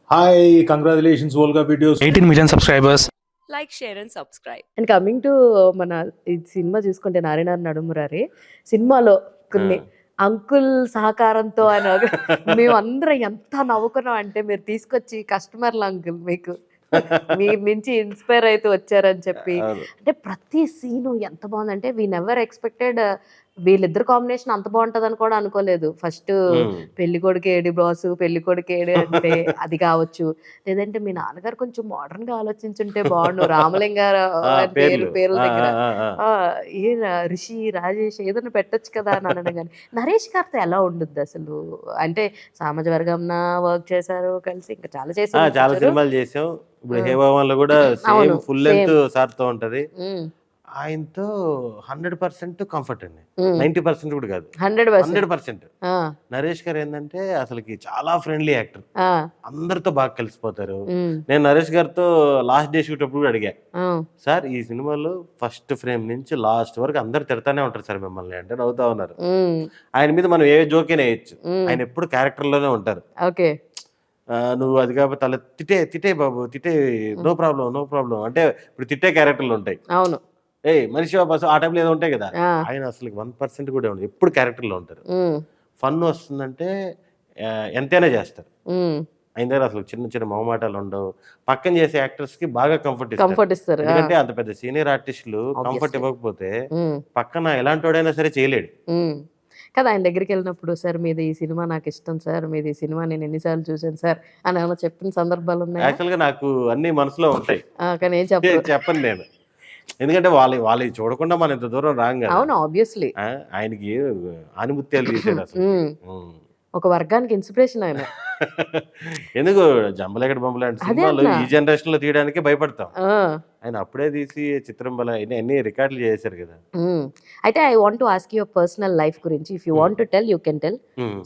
Hi, congratulations, Volga videos. 18 million subscribers. Like, share and subscribe. And coming to మన ఈ cinema చూసుకుంటే నారాయణ నడుమురారి సినిమాలో కొన్ని అంకుల్ సహకారంతో ఆయన మేమందరం ఎంత నవ్వుకున్నాం అంటే మీరు తీసుకొచ్చి కస్టమర్ల అంకుల్ మీకు మీ నుంచి ఇన్స్పైర్ అయితే వచ్చారని చెప్పి అంటే ప్రతి సీను ఎంత బాగుందంటే వీ నెవర్ ఎక్స్పెక్టెడ్ వీళ్ళిద్దరు కాంబినేషన్ అంత బాగుంటదని కూడా అనుకోలేదు. ఫస్ట్ పెళ్లి కొడుకు ఏడి బాసు పెళ్లి కొడుకు ఏడి అంటే అది కావచ్చు, లేదంటే మీ నాన్నగారు కొంచెం మోడర్న్ గా ఆలోచించుంటే బాగుండు రామలింగారావు పేరు దగ్గర రిషి రాజేష్ ఏదైనా పెట్టొచ్చు కదా అని అనడం. కానీ నరేష్ గారితో ఎలా ఉండుద్ది అసలు? అంటే సామాజిక వర్గం వర్క్ చేశారు కలిసి, ఇంకా చాలా చాలా సినిమాలు చేసాం. ఇప్పుడు హేవాలో కూడా సేమ్ ఫుల్ లెంత్ సార్ తో ఉంటది. ఆయనతో 100% కంఫర్ట్ అండి, 90% కూడా కాదు, 100%. నరేష్ గారు ఏంటంటే అసలుకి చాలా ఫ్రెండ్లీ యాక్టర్, అందరితో బాగా కలిసిపోతారు. నేను నరేష్ గారితో లాస్ట్ డే షూట్ అప్పుడు కూడా అడిగా, సార్ ఈ సినిమాలో ఫస్ట్ ఫ్రేమ్ నుంచి లాస్ట్ వరకు అందరు తిడతానే ఉంటారు సార్ మిమ్మల్ని అంటే నవ్వుతా ఉన్నారు. ఆయన మీద మనం ఏ జోకేనే వేయచ్చు, ఆయన ఎప్పుడు క్యారెక్టర్ లోనే ఉంటారు. నువ్వు అది కాకపోతే అలా తిట్టే బాబు తిట్టే, నో ప్రాబ్లం అంటే ఇప్పుడు తిట్టే క్యారెక్టర్లు ఉంటాయి. అవును, మనిషి ఆ టైంలో ఏదో ఉంటాయి కదా, ఆయన అసలు 1% కూడా ఉండదు, ఎప్పుడు క్యారెక్టర్ లో ఉంటారు. ఫన్ వస్తుందంటే ఎంతైనా చేస్తారు. ఆయన దగ్గర అసలు చిన్న చిన్న మొహమాటాలు ఉండవు. పక్కన చేసే యాక్టర్స్ కి బాగా కంఫర్ట్ ఇస్తారు. ఎందుకంటే అంత పెద్ద సీనియర్ ఆర్టిస్టులు కంఫర్ట్ ఇవ్వకపోతే పక్కన ఎలాంటి వాడైనా సరే చేయలేడు కదా. ఆయన దగ్గరికి వెళ్ళినప్పుడు సార్ మీది ఈ సినిమా నాకు ఇష్టం సార్, మీది ఈ సినిమా నేను ఎన్నిసార్లు చూసాను సార్ అని ఏమైనా చెప్పిన సందర్భాలు ఉన్నాయి? యాక్చువల్ గా నాకు అన్ని మనసులో ఉంటాయి కానీ ఏం చెప్పను నేను, ఎందుకంటే వాళ్ళు చూడకుండా మనం ఇంత దూరం రాంగ్. అవును, ఆబ్వియస్లీ ఆయనకి ఆనిముత్యాలు తీసాడు అసలు. ఒక వర్గానికి ఇన్స్పిరేషన్ ఆయన. ఎందుకు జంబలగడ బొమ్మలు అంటే సినిమాలు ఈ జనరేషన్ లో తీయడానికి భయపడతాం, ఆయన అప్పుడే తీసి చిత్రం బల అన్ని రికార్డులు చేశారు కదా. అయితే I want to ask your personal life గురించి, if you want to tell you can tell.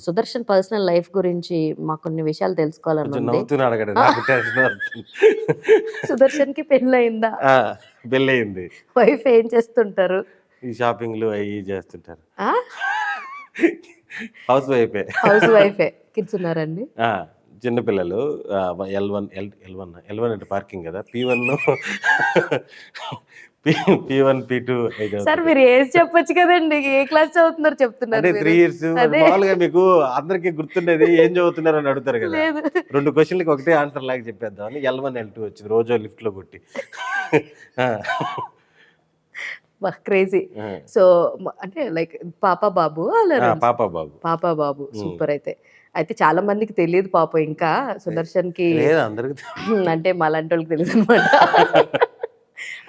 Sudarshan personal life గురించి మాకు కొన్ని విషయాలు తెలుసుకోవాలని. సుదర్శన్ కి పెళ్ళయిందా? పెళ్ళయింది. వైఫ్ ఏం చేస్తుంటారు? ఈ షాపింగ్లు అవి చేస్తుంటారు. హౌస్ వైఫే. కిడ్స్ ఉన్నారండి? చిన్నపిల్లలు. L1 అంటే పార్కింగ్ కదా, P1 P2. సార్ మీరు ఏజ్ చెప్పొచ్చు కదండి, ఏ క్లాస్ చదువుతున్నారు చెప్తున్నారు? 3 years. మామూలుగా మీకు అందరికి గుర్తుండేది ఏం చదువుతున్నారు అని అడుగుతారు కదా, 2 క్వశ్చన్లకి ఒకటే ఆన్సర్ లాగా చెప్పేద్దాం అని L1 L2 వచ్చింది రోజు లిఫ్ట్ లో కొట్టి. క్రేజీ. సో అంటే లైక్ పాప బాబు సూపర్. అయితే చాలా మందికి తెలియదు పాప, ఇంకా సుదర్శన్ కి అంటే మాలాంటి వాళ్ళకి తెలియదు అనమాట.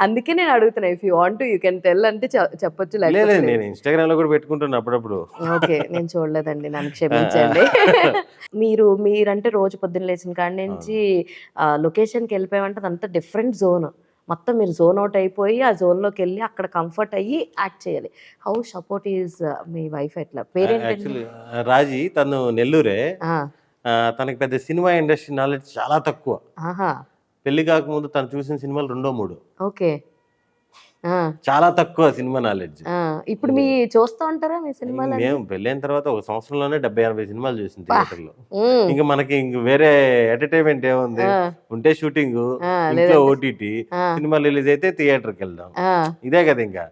అందుకే నేను అడుగుతున్నా, if you want you can tell అంటే చెప్పొచ్చు. నేను ఇన్స్టాగ్రామ్ లో కూడా పెట్టుకుంటున్నా అప్పుడప్పుడు. ఓకే, నేను చూడలేదండి, నన్ను క్షమించండి. మీరంటే రోజు పొద్దున్న లేచిన కాడి నుంచి లొకేషన్కి వెళ్ళిపోయామంటే అదంతా డిఫరెంట్ జోన్. మొత్తం మీరు జోన్ అవుట్ అయిపోయి ఆ జోన్లోకి వెళ్ళి అక్కడ కంఫర్ట్ అయ్యి యాక్ట్ చేయాలి. How support is me wife? ఎట్లా? పేరెంట్ రాజీ, తను నెల్లూరే. తనకి పెద్ద సినిమా ఇండస్ట్రీ నాలెడ్జ్ చాలా తక్కువ. పెళ్లి కాకముందు తను చూసిన సినిమాలు 2-3. ఓకే, చాలా తక్కువ సినిమా నాలెడ్జ్. ఇప్పుడు మీ చూస్తా ఉంటారా మీ సినిమాలు? మేము పెళ్ళైన తర్వాత ఒక సంవత్సరంలోనే 70-80 సినిమాలు చూసింది థియేటర్ లో. ఇంకా మనకి వేరే ఎంటర్టైన్మెంట్ ఏముంది? ఉంటే షూటింగ్, ఇంట్లో ఓటీటీ, సినిమా రిలీజ్ అయితే థియేటర్కి వెళ్దాం, ఇదే కదా. ఇంకా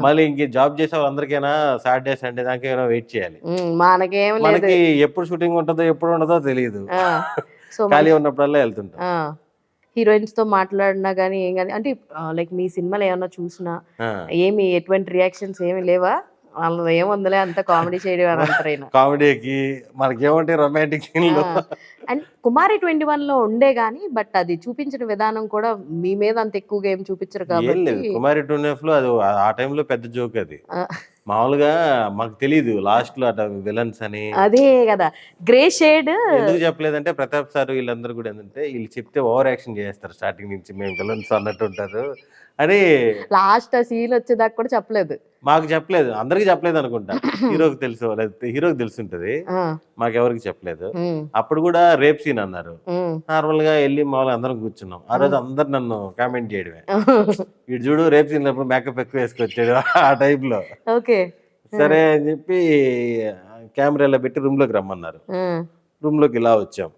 మళ్ళీ ఇంక జాబ్ చేసే వాళ్ళందరికైనా సాటర్డే సండే దాకా వెయిట్ చేయాలి. మనకి ఎప్పుడు షూటింగ్ ఉంటుందో ఎప్పుడు ఉండదో తెలియదు, ఖాళీ ఉన్నప్పుడల్లా వెళ్తుంటాం. హీరోయిన్స్ తో మాట్లాడినా గానీ ఏం కానీ అంటే లైక్ మీ సినిమాలు ఏమన్నా చూసినా ఏమి ఎటువంటి రియాక్షన్స్ ఏమి లేవా? వాళ్ళు ఏముందిలే అంత కామెడీ చేయడం అని అంటారు. కామెడీకి మనకేమంటే రొమాంటిక్ అండ్ కుమారి 21 లో ఉండే గానీ బట్ అది చూపించిన విధానం కూడా మీ మీద అంత ఎక్కువగా ఏం చూపించరు కాబట్టి. కుమారి 2 లో అది ఆ టైంలో పెద్ద జోక్ అది. మామూలుగా మాకు తెలియదు లాస్ట్ లో అట్లా విలన్స్ అని. అదే కదా గ్రే షేడ్. ఎందుకు చెప్పలేదంటే ప్రతాప్ సార్ వీళ్ళందరూ కూడా ఏంటంటే వీళ్ళు చెప్తే ఓవర్ యాక్షన్ చేస్తారు స్టార్టింగ్ నుంచి, మేము విలన్స్ అన్నట్టు ఉంటారు అని. లాస్ట్ ఆ సీన్ వచ్చేదాకా కూడా చెప్పలేదు, మాకు చెప్పలేదు, అందరికి చెప్పలేదు అనుకుంటా. హీరోకి తెలుసు, హీరోకి తెలుసుంటది, మాకెవరికి చెప్పలేదు. అప్పుడు కూడా రేప్ సీన్ అన్నారు. నార్మల్ గా వెళ్ళి మామూలుగా అందరం కూర్చున్నాం. ఆ రోజు అందరు నన్ను కామెంట్ చేయడమే, వీడు చూడు రేప్ సీన్ అప్పుడు మేకప్ ఎక్కువ వేసుకొచ్చాడు ఆ టైప్ లో. సరే అని చెప్పి కెమెరాలో పెట్టి రూమ్ లోకి రమ్మన్నారు. రూమ్ లోకి ఇలా వచ్చాం.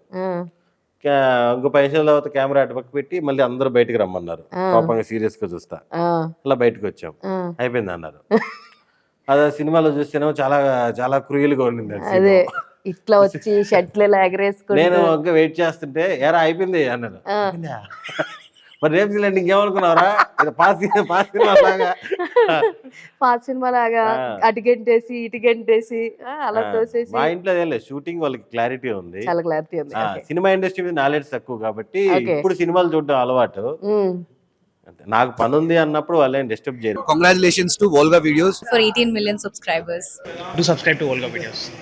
ఇంకో 10 నిమిషాల తర్వాత కెమెరా అటు పక్క పెట్టి మళ్ళీ అందరూ బయటికి రమ్మన్నారు. కోపంగా సీరియస్ గా చూస్తా అలా బయటకు వచ్చాం. అయిపోయింది అన్నారు. అదే సినిమాలో చూస్తేనేమో చాలా చాలా క్రూయల్ గా ఉండింది ఆ అదే scene. ఇట్లా వచ్చి షర్ట్లు ఇలా ఎగరేసుకుంటూ నేను ఇంకా వెయిట్ చేస్తుంటే ఎరా అయిపోయింది అన్నారు. అయిపోయిందా? మరి రేపు సినిమా ఇంకేమనుకున్నారా పాస్ సినిమా లాగా పాత సినిమా లాగా అటుగంటేసి ఇటుగంటేసి అలా తోసేసి మా ఇంట్లో ఏం లేదు, షూటింగ్ వాళ్ళకి క్లారిటీ ఉంది. చాలా క్లారిటీ ఉంది. సినిమా ఇండస్ట్రీ మీద నాలెడ్జ్ తక్కువ కాబట్టి Okay. ఇప్పుడు సినిమాలు చూడడం అలవాటు. ఉమ్. అంతే. నాకు పని ఉంది అన్నప్పుడు వాళ్ళేం డిస్టర్బ్ చేయరు. Congratulations to Volga Videos. for 18 million subscribers. Do subscribe to Volga Videos.